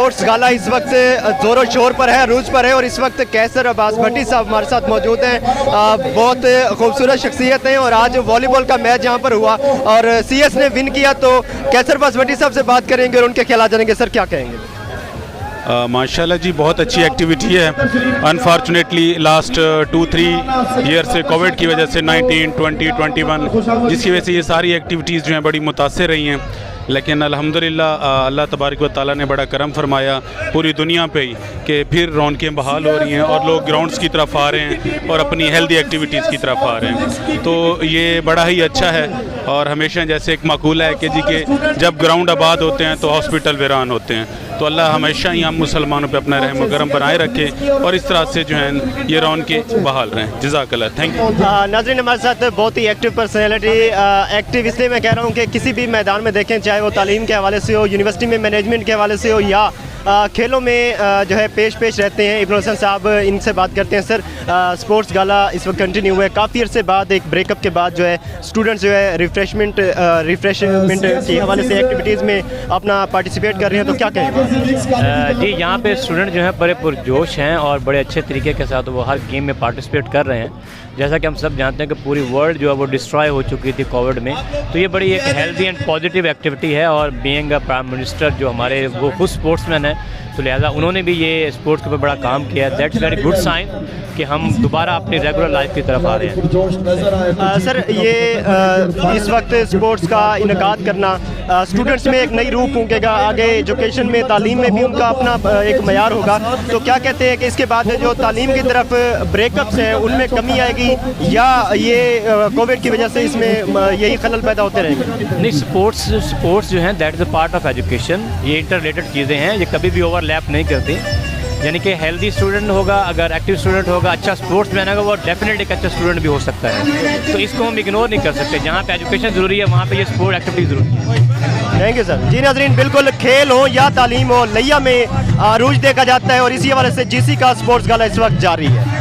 Sports गाला इस वक्त जोरों शोर पर है, अरूज पर है और इस वक्त कैसर अब्बास भट्टी साहब हमारे साथ मौजूद हैं। बहुत खूबसूरत शख्सियत हैं और आज वॉलीबॉल का मैच यहाँ पर हुआ और CS ने विन किया, तो कैसर अब्बास भट्टी साहब से बात करेंगे और उनके ख्याल जानेंगे। सर क्या कहेंगे? माशाल्लाह जी, बहुत अच्छी एक्टिविटी है। अनफॉर्चुनेटली लास्ट 2-3 ईयर से कोविड की वजह से 19, 20, 21 जिसकी वजह से ये सारी एक्टिविटीज़ जो हैं बड़ी मुतासर रही हैं, लेकिन अल्हम्दुलिल्लाह अल्लाह तबारक व तआला ने बड़ा करम फरमाया पूरी दुनिया पे ही कि फिर रौनकें बहाल हो रही हैं और लोग ग्राउंड्स की तरफ आ रहे हैं और अपनी हेल्दी एक्टिविटीज़ की तरफ आ रहे हैं। तो ये बड़ा ही अच्छा है और हमेशा जैसे एक मकूला है कि जी के जब ग्राउंड आबाद होते हैं तो हॉस्पिटल वीरान होते हैं। तो अल्लाह हमेशा ही हम मुसलमानों पे अपना रहम करम बनाए रखे और इस तरह से जो है ये रौनकें बहाल रहें। जज़ाकल्लाह, थैंक यू। नाज़रीन, हमारे साथ बहुत ही एक्टिव पर्सनैलिटी, एक्टिव इसलिए मैं कह रहा हूँ कि किसी भी मैदान में देखें, चाहे वो तालीम के हवाले से हो, यूनिवर्सिटी में मैनेजमेंट के हवाले से हो या खेलों में जो है पेश रहते हैं। इब्न हसन साहब, इनसे बात करते हैं। सर, स्पोर्ट्स गाला इस वक्त कंटिन्यू हुआ है, काफ़ी अरसे बाद, एक ब्रेकअप के बाद जो है स्टूडेंट्स जो है रिफ्रेशमेंट के हवाले से एक्टिविटीज़ में अपना पार्टिसिपेट कर रहे हैं, तो क्या कहेंगे? जी, यहाँ पे स्टूडेंट जो है बड़े पुरजोश हैं और बड़े अच्छे तरीके के साथ वो हर गेम में पार्टिसिपेट कर रहे हैं। जैसा कि हम सब जानते हैं कि पूरी वर्ल्ड जो है वो डिस्ट्रॉय हो चुकी थी कोविड में, तो ये बड़ी एक हेल्दी एंड पॉजिटिव एक्टिविटी है। और बीइंग अ प्राइम मिनिस्टर जो हमारे वो खुद स्पोर्ट्समैन है, तो लिहाजा उन्होंने भी ये स्पोर्ट्स के ऊपर बड़ा काम किया है। दैट्स वेरी गुड साइन कि हम दोबारा अपनी रेगुलर लाइफ की तरफ आ रहे हैं। सर, ये इस वक्त स्पोर्ट्स का इनकाद करना स्टूडेंट्स में एक नई रूह फूंकेगा, आगे एजुकेशन में, तालीम में भी उनका अपना एक मयार होगा। तो क्या कहते हैं कि इसके बाद जो तालीम की तरफ ब्रेकअप्स हैं उनमें कमी आएगी या ये कोविड की वजह से इसमें यही खलल पैदा होते रहेंगे? नहीं, स्पोर्ट्स जो है that is a part of education. ये इंटर रिलेटेड चीज़ें हैं, ये कभी भी ओवरलैप नहीं करती। यानी कि हेल्दी स्टूडेंट होगा, अगर एक्टिव स्टूडेंट होगा, अच्छा स्पोर्ट्स मैन होगा, वो डेफिनेटली एक अच्छा स्टूडेंट भी हो सकता है। तो इसको हम इग्नोर नहीं कर सकते। जहाँ पे एजुकेशन ज़रूरी है वहाँ पे ये स्पोर्ट एक्टिविटी ज़रूरी है। Thank you sir. जी नाज़रीन, बिल्कुल खेल हो या तालीम हो, लिया में अरूज देखा जाता है और इसी हवाले से GC का स्पोर्ट्स गाला इस वक्त जारी है।